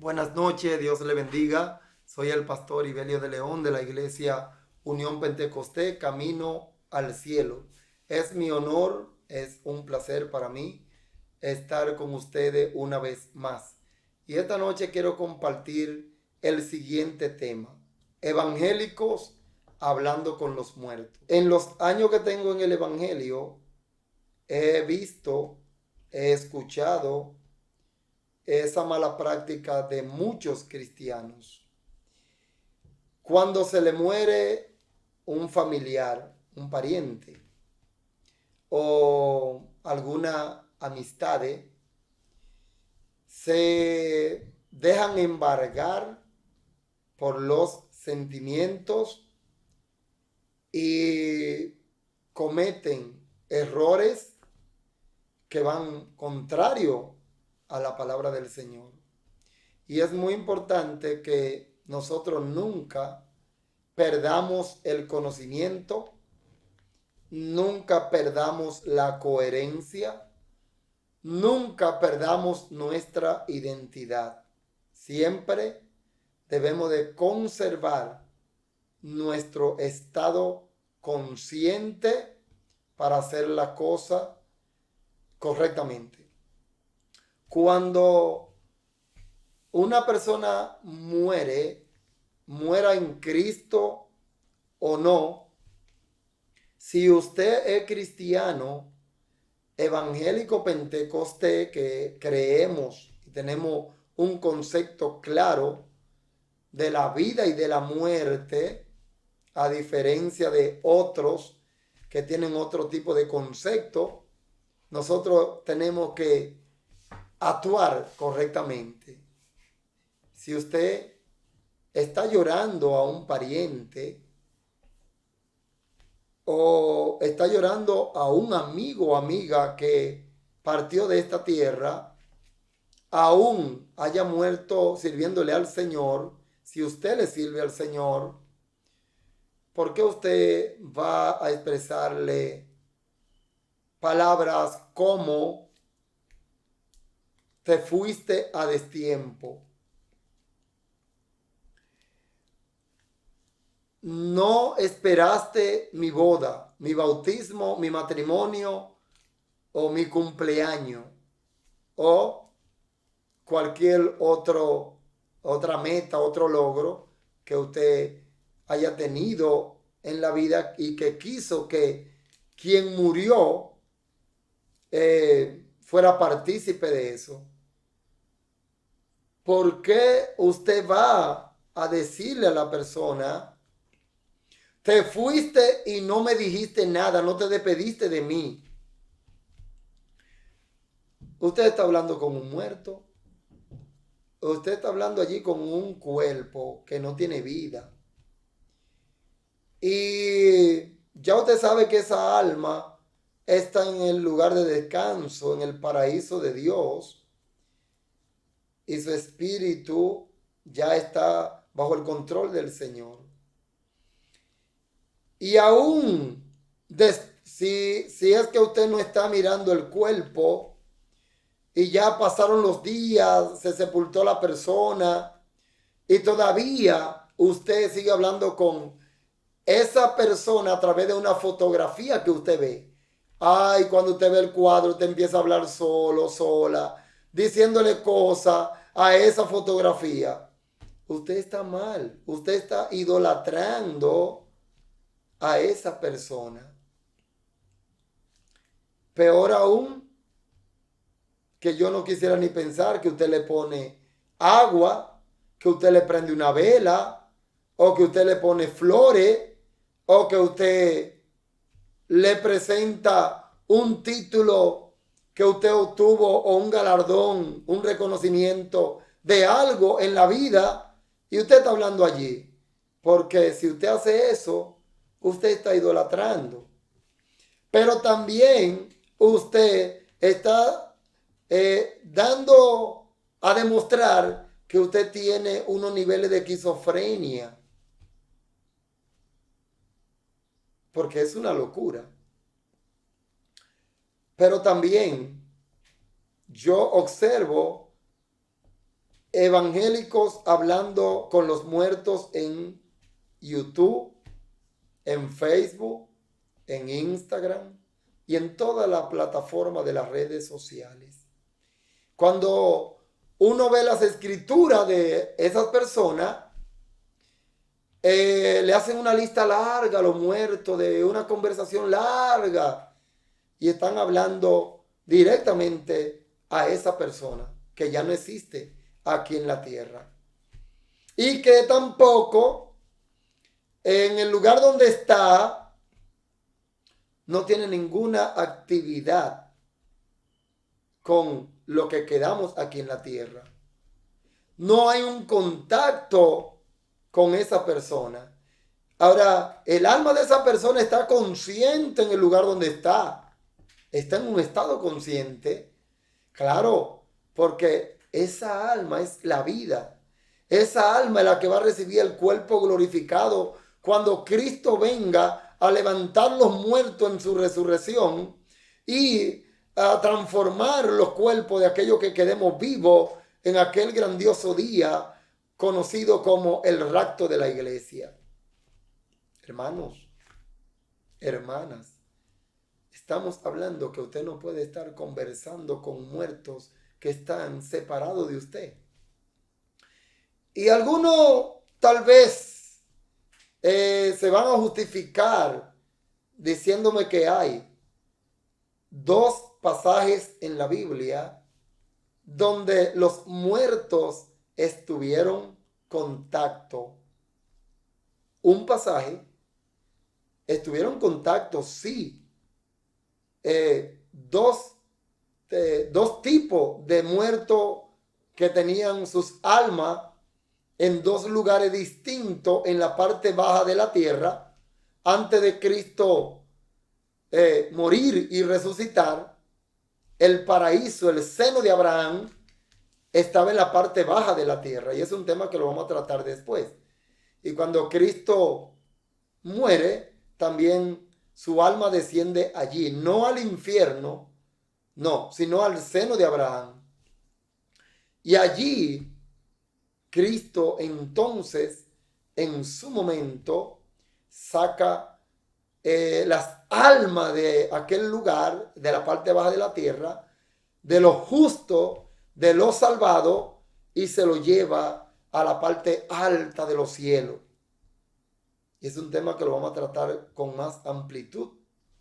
Buenas noches, Dios le bendiga. Soy el pastor Ibelio de León de la iglesia Unión Pentecostés, Camino al Cielo. Es mi honor, es un placer para mí estar con ustedes una vez más. Y esta noche quiero compartir el siguiente tema: evangélicos hablando con los muertos. En los años que tengo en el evangelio, he visto, he escuchado esa mala práctica de muchos cristianos. Cuando se le muere un familiar, un pariente o alguna amistad, se dejan embargar por los sentimientos y cometen errores que van contrario a la palabra del Señor. Y es muy importante que nosotros nunca perdamos el conocimiento, nunca perdamos la coherencia, nunca perdamos nuestra identidad. Siempre debemos de conservar nuestro estado consciente para hacer la cosa correctamente. Cuando una persona muera en Cristo o no, si usted es cristiano, evangélico pentecostés, que creemos y tenemos un concepto claro de la vida y de la muerte, a diferencia de otros que tienen otro tipo de concepto, nosotros tenemos que actuar correctamente. Si usted está llorando a un pariente o está llorando a un amigo o amiga que partió de esta tierra, aún haya muerto sirviéndole al Señor, si usted le sirve al Señor, ¿por qué usted va a expresarle palabras como te fuiste a destiempo? No esperaste mi boda, mi bautismo, mi matrimonio o mi cumpleaños o cualquier otra meta, otro logro que usted haya tenido en la vida y que quiso que quien murió fuera partícipe de eso. ¿Por qué usted va a decirle a la persona: te fuiste y no me dijiste nada, no te despediste de mí? Usted está hablando con un muerto. Usted está hablando allí con un cuerpo que no tiene vida. Y ya usted sabe que esa alma está en el lugar de descanso, en el paraíso de Dios. Y su espíritu ya está bajo el control del Señor. Y aún si es que usted no está mirando el cuerpo y ya pasaron los días, se sepultó la persona y todavía usted sigue hablando con esa persona a través de una fotografía que usted ve. Ay, cuando usted ve el cuadro, usted empieza a hablar solo, sola, diciéndole cosas a esa fotografía. Usted está mal, usted está idolatrando a esa persona. Peor aún, que yo no quisiera ni pensar que usted le pone agua, que usted le prende una vela, o que usted le pone flores, o que usted le presenta un título que usted obtuvo o un galardón, un reconocimiento de algo en la vida y usted está hablando allí. Porque si usted hace eso, usted está idolatrando. Pero también usted está dando a demostrar que usted tiene unos niveles de esquizofrenia. Porque es una locura. Pero también yo observo evangélicos hablando con los muertos en YouTube, en Facebook, en Instagram y en toda la plataforma de las redes sociales. Cuando uno ve las escrituras de esas personas, le hacen una lista larga a los muertos, de una conversación larga, y están hablando directamente a esa persona que ya no existe aquí en la tierra. Y que tampoco en el lugar donde está no tiene ninguna actividad con lo que quedamos aquí en la tierra. No hay un contacto con esa persona. Ahora, el alma de esa persona está consciente en el lugar donde está. Está en un estado consciente. Claro, porque esa alma es la vida. Esa alma es la que va a recibir el cuerpo glorificado cuando Cristo venga a levantar los muertos en su resurrección y a transformar los cuerpos de aquellos que quedemos vivos en aquel grandioso día conocido como el rapto de la iglesia. Hermanos, hermanas, estamos hablando que usted no puede estar conversando con muertos que están separados de usted. Y algunos tal vez se van a justificar diciéndome que hay dos pasajes en la Biblia donde los muertos estuvieron contacto. Un pasaje, estuvieron contacto, sí. Dos tipos de muertos que tenían sus almas en dos lugares distintos en la parte baja de la tierra antes de Cristo morir y resucitar. El paraíso, el seno de Abraham, estaba en la parte baja de la tierra y es un tema que lo vamos a tratar después. Y cuando Cristo muere, también su alma desciende allí, no al infierno, no, sino al seno de Abraham. Y allí Cristo entonces, en su momento, saca las almas de aquel lugar, de la parte baja de la tierra, de lo justo, de lo salvado, y se lo lleva a la parte alta de los cielos. Y es un tema que lo vamos a tratar con más amplitud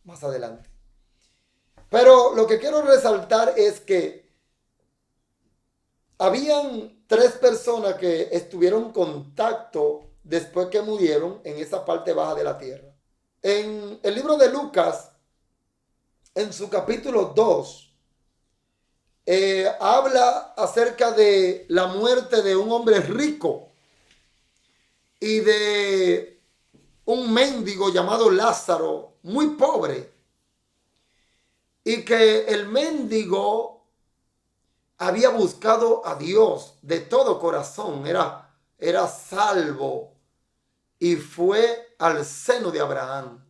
más adelante. Pero lo que quiero resaltar es que habían 3 personas que estuvieron en contacto después que murieron en esa parte baja de la tierra. En el libro de Lucas, en su capítulo 2, habla acerca de la muerte de un hombre rico y de un mendigo llamado Lázaro, muy pobre, y que el mendigo había buscado a Dios de todo corazón, era salvo y fue al seno de Abraham.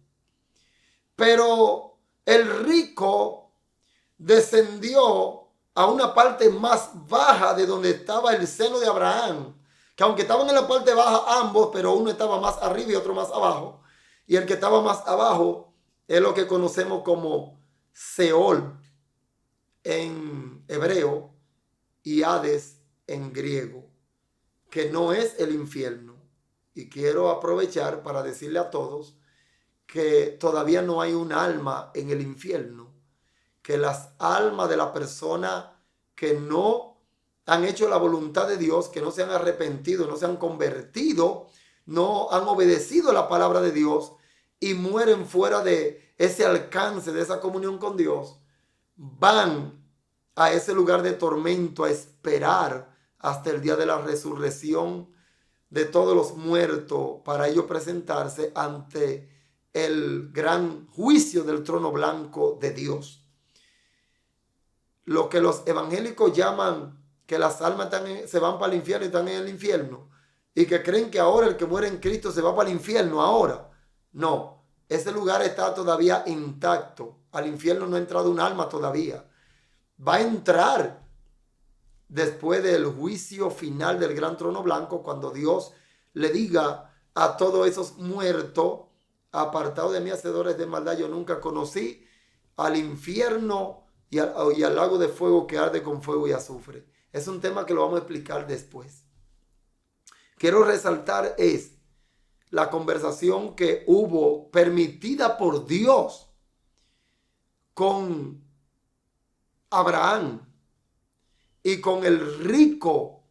Pero el rico descendió a una parte más baja de donde estaba el seno de Abraham, que aunque estaban en la parte baja ambos, pero uno estaba más arriba y otro más abajo, y el que estaba más abajo es lo que conocemos como Seol en hebreo y Hades en griego, que no es el infierno. Y quiero aprovechar para decirle a todos que todavía no hay un alma en el infierno, que las almas de la persona que no han hecho la voluntad de Dios, que no se han arrepentido, no se han convertido, no han obedecido la palabra de Dios y mueren fuera de ese alcance, de esa comunión con Dios, van a ese lugar de tormento a esperar hasta el día de la resurrección de todos los muertos para ellos presentarse ante el gran juicio del trono blanco de Dios. Lo que los evangélicos llaman que las almas se van para el infierno y están en el infierno, y que creen que ahora el que muere en Cristo se va para el infierno ahora. No, ese lugar está todavía intacto. Al infierno no ha entrado un alma todavía. Va a entrar después del juicio final del gran trono blanco, cuando Dios le diga a todos esos muertos: apartados de mí, hacedores de maldad, yo nunca conocí, al infierno y al lago de fuego que arde con fuego y azufre. Es un tema que lo vamos a explicar después. Quiero resaltar es la conversación que hubo permitida por Dios con Abraham y con el rico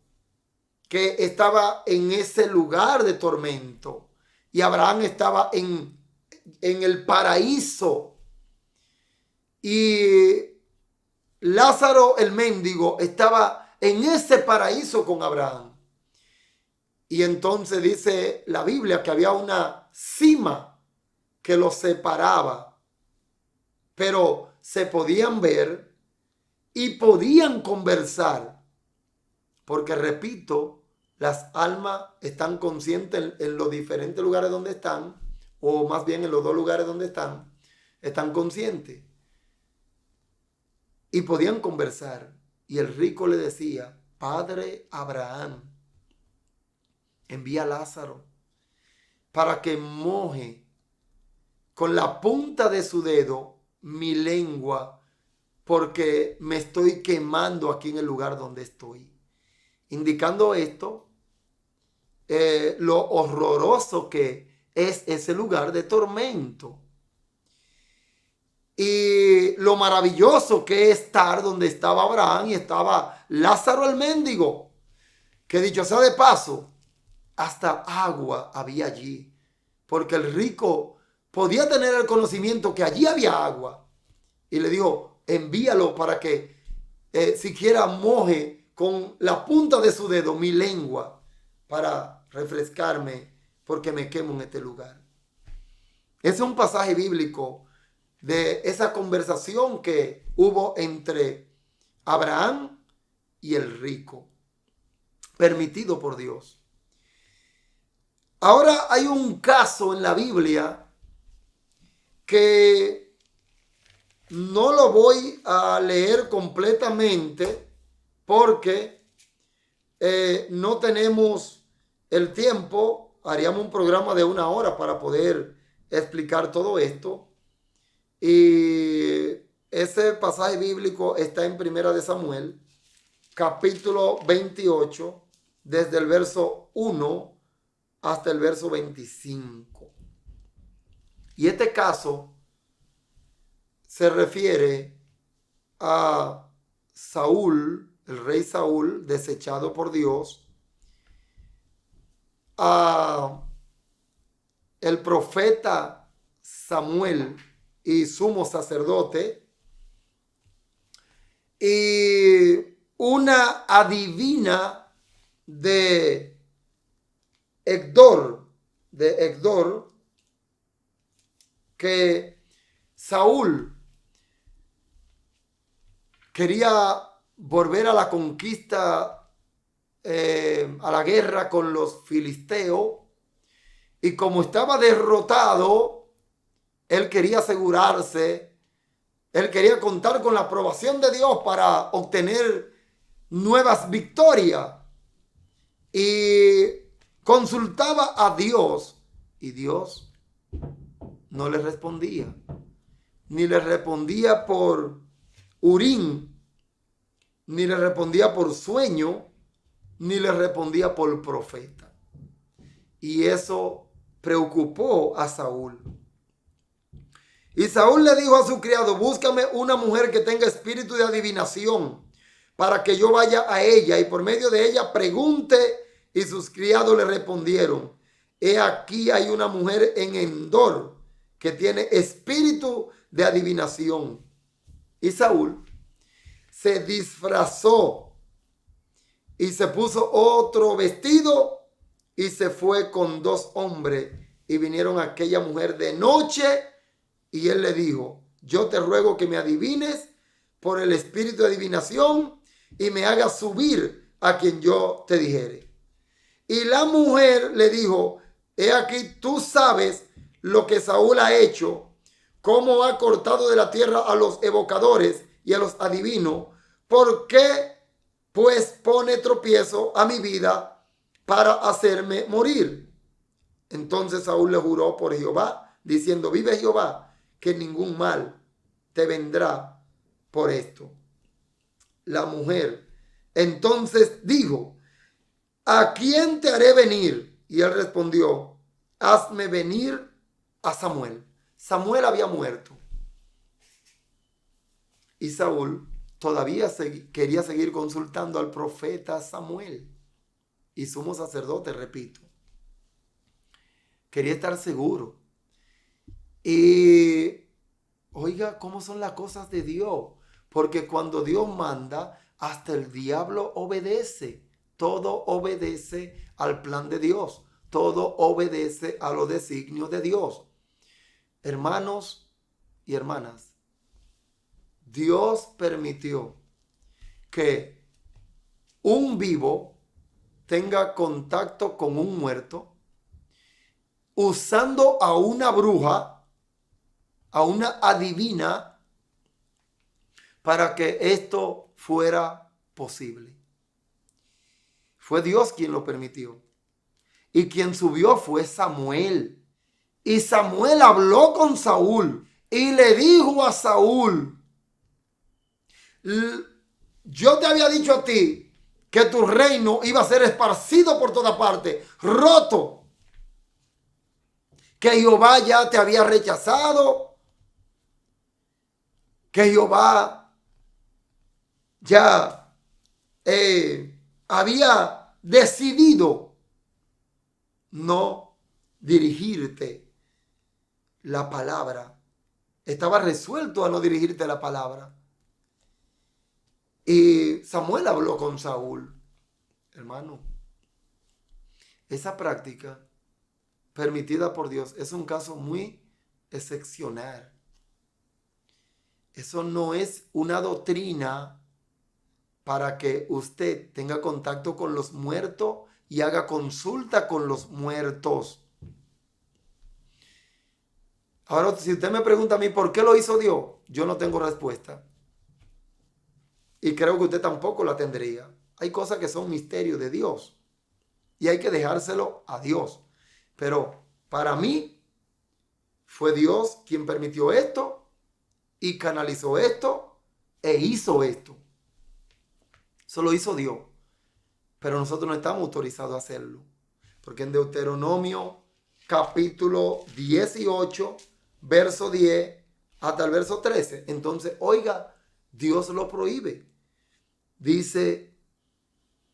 que estaba en ese lugar de tormento. Y Abraham estaba en el paraíso. Y Lázaro el mendigo estaba en ese paraíso con Abraham. Y entonces dice la Biblia que había una cima que los separaba, pero se podían ver y podían conversar, porque repito, las almas están conscientes en los diferentes lugares donde están, o más bien en los dos lugares donde están conscientes. Y podían conversar. Y el rico le decía: Padre Abraham, envía a Lázaro para que moje con la punta de su dedo mi lengua, porque me estoy quemando aquí en el lugar donde estoy. Indicando esto, lo horroroso que es ese lugar de tormento. Y lo maravilloso que es estar donde estaba Abraham y estaba Lázaro el mendigo, que dicho sea de paso, hasta agua había allí, porque el rico podía tener el conocimiento que allí había agua. Y le dijo: envíalo para que siquiera moje con la punta de su dedo mi lengua para refrescarme, porque me quemo en este lugar. Ese es un pasaje bíblico de esa conversación que hubo entre Abraham y el rico, permitido por Dios. Ahora hay un caso en la Biblia que no lo voy a leer completamente porque no tenemos el tiempo. Haríamos un programa de 1 hora para poder explicar todo esto. Y ese pasaje bíblico está en Primera de Samuel, capítulo 28, desde el verso 1 hasta el verso 25. Y este caso se refiere a Saúl, el rey Saúl, desechado por Dios, a el profeta Samuel y sumo sacerdote, y una adivina de Egdor, que Saúl quería volver a la conquista, a la guerra con los filisteos, y como estaba derrotado, él quería asegurarse, él quería contar con la aprobación de Dios para obtener nuevas victorias, y consultaba a Dios, y Dios no le respondía, ni le respondía por Urim, ni le respondía por sueño, ni le respondía por profeta. Y eso preocupó a Saúl. Y Saúl le dijo a su criado: búscame una mujer que tenga espíritu de adivinación, para que yo vaya a ella y por medio de ella pregunte. Y sus criados le respondieron: he aquí hay una mujer en Endor que tiene espíritu de adivinación. Y Saúl se disfrazó y se puso otro vestido y se fue con 2 hombres, y vinieron a aquella mujer de noche, y él le dijo: yo te ruego que me adivines por el espíritu de adivinación y me hagas subir a quien yo te dijere. Y la mujer le dijo: he aquí, tú sabes lo que Saúl ha hecho, cómo ha cortado de la tierra a los evocadores y a los adivinos. ¿Por qué pues pone tropiezo a mi vida para hacerme morir. Entonces Saúl le juró por Jehová, diciendo, vive Jehová, que ningún mal te vendrá por esto. La mujer entonces dijo, ¿a quién te haré venir? Y él respondió, hazme venir a Samuel. Samuel había muerto. Y Saúl todavía quería seguir consultando al profeta Samuel. Y sumo sacerdote, repito. Quería estar seguro. Y oiga, ¿cómo son las cosas de Dios? Porque cuando Dios manda, hasta el diablo obedece. Todo obedece al plan de Dios. Todo obedece a los designios de Dios. Hermanos y hermanas, Dios permitió que un vivo tenga contacto con un muerto usando a una bruja, a una adivina, para que esto fuera posible. Fue Dios quien lo permitió. Y quien subió fue Samuel. Y Samuel habló con Saúl y le dijo a Saúl, yo te había dicho a ti que tu reino iba a ser esparcido por toda parte, roto, que Jehová ya te había rechazado, que Jehová ya había decidido no dirigirte la palabra. Estaba resuelto a no dirigirte la palabra. Y Samuel habló con Saúl. Hermano, esa práctica permitida por Dios es un caso muy excepcional. Eso no es una doctrina para que usted tenga contacto con los muertos y haga consulta con los muertos. Ahora, si usted me pregunta a mí por qué lo hizo Dios, yo no tengo respuesta. Y creo que usted tampoco la tendría. Hay cosas que son misterios de Dios y hay que dejárselo a Dios. Pero para mí fue Dios quien permitió esto y canalizó esto e hizo esto. Eso lo hizo Dios. Pero nosotros no estamos autorizados a hacerlo. Porque en Deuteronomio capítulo 18, verso 10 hasta el verso 13. Entonces, oiga, Dios lo prohíbe. Dice,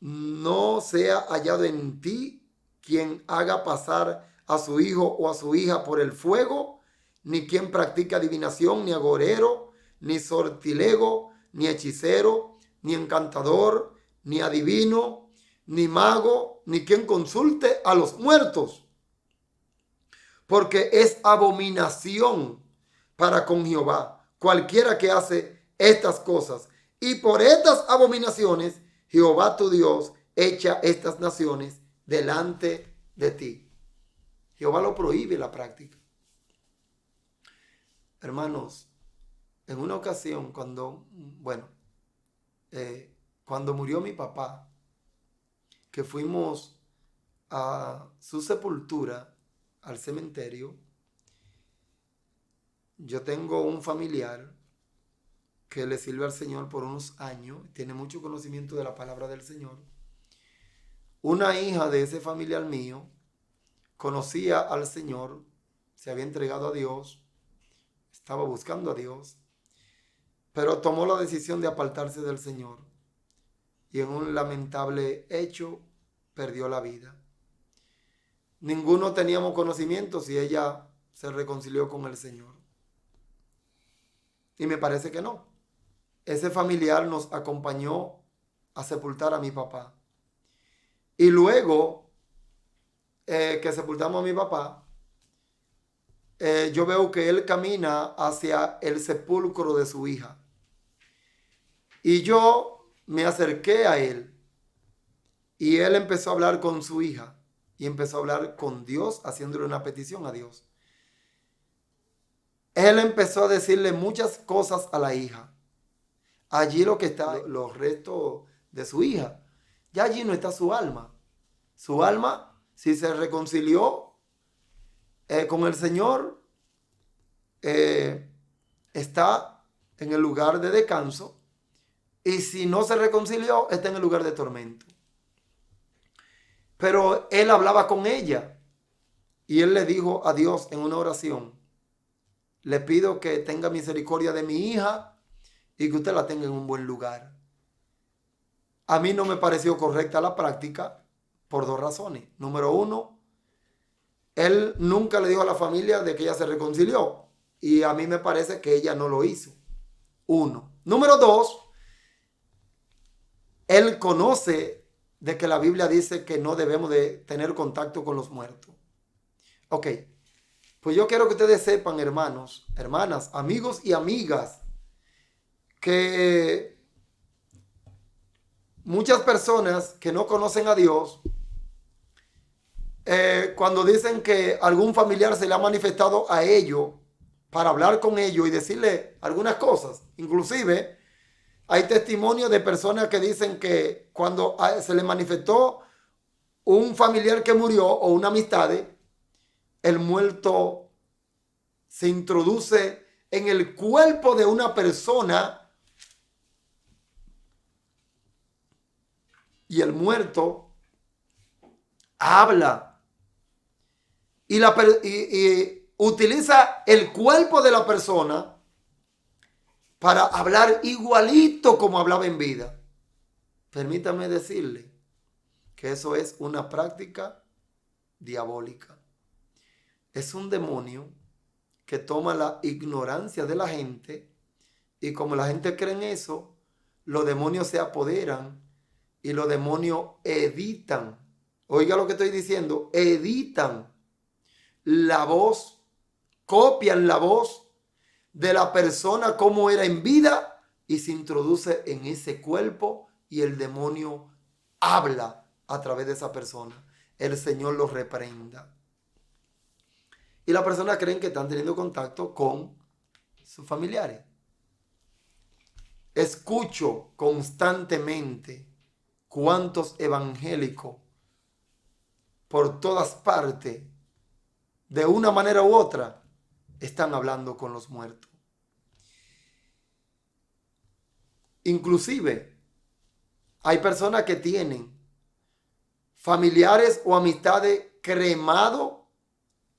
no sea hallado en ti quien haga pasar a su hijo o a su hija por el fuego, ni quien practique adivinación, ni agorero, ni sortilego, ni hechicero, ni encantador, ni adivino, ni mago, ni quien consulte a los muertos, porque es abominación para con Jehová cualquiera que hace estas cosas. Y por estas abominaciones Jehová tu Dios echa estas naciones delante de ti. Jehová lo prohíbe la práctica. Hermanos, en una ocasión cuando murió mi papá, que fuimos a su sepultura, al cementerio, yo tengo un familiar que le sirve al Señor por unos años, tiene mucho conocimiento de la palabra del Señor. Una hija de ese familiar mío conocía al Señor, se había entregado a Dios, estaba buscando a Dios, pero tomó la decisión de apartarse del Señor y en un lamentable hecho perdió la vida. Ninguno teníamos conocimiento si ella se reconcilió con el Señor. Y me parece que no. Ese familiar nos acompañó a sepultar a mi papá. Y luego que sepultamos a mi papá, yo veo que él camina hacia el sepulcro de su hija. Y yo me acerqué a él. Y él empezó a hablar con su hija. Y empezó a hablar con Dios, haciéndole una petición a Dios. Él empezó a decirle muchas cosas a la hija. Allí lo que está, los restos de su hija. Ya allí no está su alma. Su alma, si se reconcilió con el Señor, está en el lugar de descanso. Y si no se reconcilió, está en el lugar de tormento. Pero él hablaba con ella. Y él le dijo a Dios en una oración: le pido que tenga misericordia de mi hija y que usted la tenga en un buen lugar. A mí no me pareció correcta la práctica por dos razones. Número uno, él nunca le dijo a la familia de que ella se reconcilió. Y a mí me parece que ella no lo hizo. Uno. Número dos, él conoce de que la Biblia dice que no debemos de tener contacto con los muertos. Ok, pues yo quiero que ustedes sepan, hermanos, hermanas, amigos y amigas, que muchas personas que no conocen a Dios, cuando dicen que algún familiar se le ha manifestado a ellos para hablar con ellos y decirle algunas cosas, inclusive hay testimonios de personas que dicen que cuando se le manifestó un familiar que murió o una amistad, el muerto se introduce en el cuerpo de una persona y el muerto habla y utiliza el cuerpo de la persona para hablar igualito como hablaba en vida. Permítame decirle que eso es una práctica diabólica. Es un demonio que toma la ignorancia de la gente y como la gente cree en eso, los demonios se apoderan y los demonios editan. Oiga lo que estoy diciendo, editan la voz, copian la voz de la persona como era en vida y se introduce en ese cuerpo y el demonio habla a través de esa persona. El Señor los reprenda. Y las personas creen que están teniendo contacto con sus familiares. Escucho constantemente cuántos evangélicos por todas partes, de una manera u otra, están hablando con los muertos. Inclusive, hay personas que tienen familiares o amistades cremado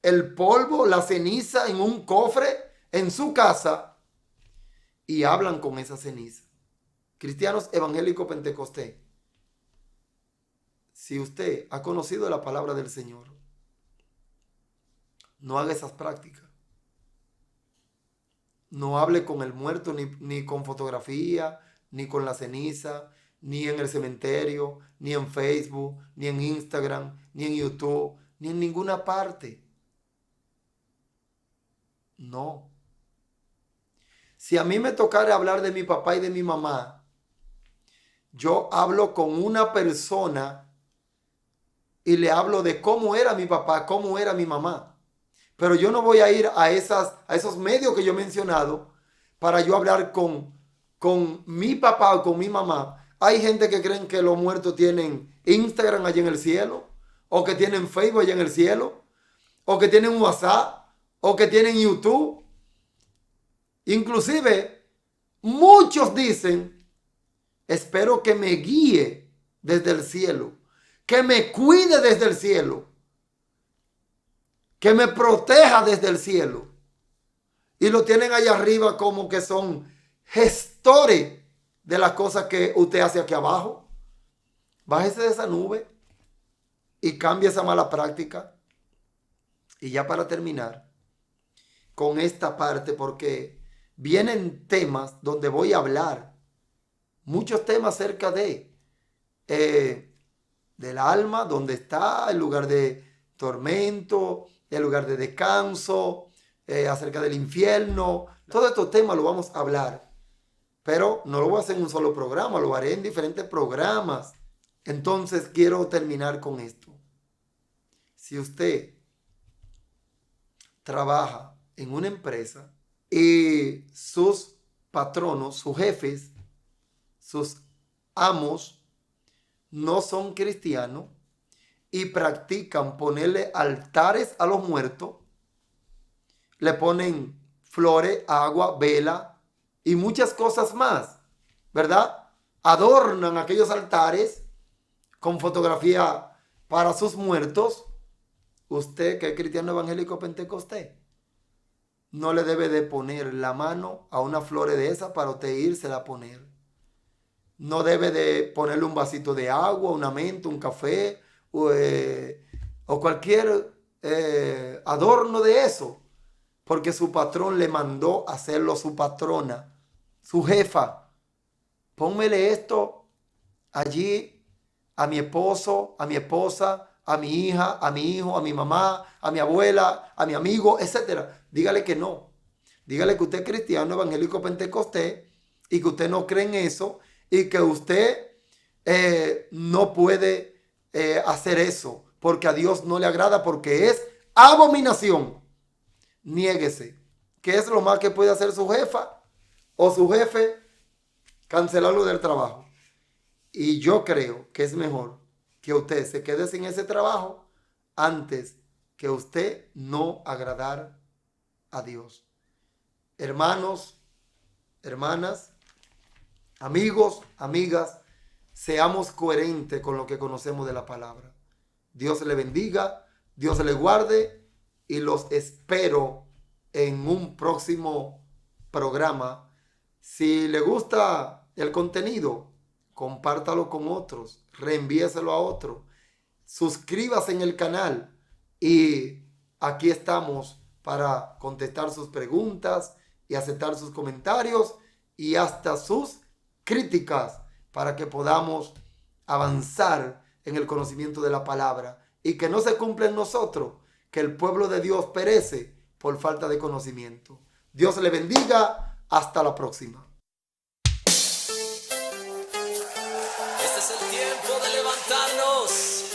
el polvo, la ceniza en un cofre en su casa y hablan con esa ceniza. Cristianos evangélicos pentecostés, si usted ha conocido la palabra del Señor, no haga esas prácticas. No hable con el muerto ni con fotografía, ni con la ceniza, ni en el cementerio, ni en Facebook, ni en Instagram, ni en YouTube, ni en ninguna parte. No. Si a mí me tocara hablar de mi papá y de mi mamá, yo hablo con una persona y le hablo de cómo era mi papá, cómo era mi mamá. Pero yo no voy a ir a esos medios que yo he mencionado para yo hablar con mi papá o con mi mamá. Hay gente que creen que los muertos tienen Instagram allá en el cielo, o que tienen Facebook allá en el cielo, o que tienen WhatsApp, o que tienen YouTube. Inclusive, muchos dicen: espero que me guíe desde el cielo, que me cuide desde el cielo, que me proteja desde el cielo. Y lo tienen allá arriba como que son gestores de las cosas que usted hace aquí abajo. Bájese de esa nube y cambie esa mala práctica. Y ya para terminar con esta parte, porque vienen temas donde voy a hablar, muchos temas acerca del alma, donde está el lugar de tormento, el lugar de descanso, acerca del infierno. Todos estos temas los vamos a hablar, pero no lo voy a hacer en un solo programa, lo haré en diferentes programas. Entonces quiero terminar con esto. Si usted trabaja en una empresa y sus patronos, sus jefes, sus amos no son cristianos y practican ponerle altares a los muertos, le ponen flores, agua, vela y muchas cosas más, ¿verdad? Adornan aquellos altares con fotografía para sus muertos. Usted, que es cristiano evangélico pentecostés, no le debe de poner la mano a una flor de esa para usted írsela a poner. No debe de ponerle un vasito de agua, una menta, un café o cualquier adorno de eso, porque su patrón le mandó hacerlo, su patrona, su jefa. Pónmele esto allí a mi esposo, a mi esposa, a mi hija, a mi hijo, a mi mamá, a mi abuela, a mi amigo, etc. Dígale que no. Dígale que usted es cristiano evangélico pentecostés y que usted no cree en eso y que usted no puede hacer eso porque a Dios no le agrada, porque es abominación. Niéguese. ¿Qué es lo más que puede hacer su jefa o su jefe? Cancelarlo del trabajo. Y yo creo que es mejor que usted se quede sin ese trabajo antes que usted no agradar a Dios. Hermanos, hermanas, amigos, amigas, seamos coherentes con lo que conocemos de la palabra. Dios le bendiga, Dios le guarde y los espero en un próximo programa. Si le gusta el contenido, compártalo con otros, reenvíeselo a otros, suscríbase en el canal y aquí estamos para contestar sus preguntas y aceptar sus comentarios y hasta sus críticas para que podamos avanzar en el conocimiento de la palabra y que no se cumpla en nosotros que el pueblo de Dios perece por falta de conocimiento. Dios le bendiga. Hasta la próxima. Este es el tiempo de levantarnos.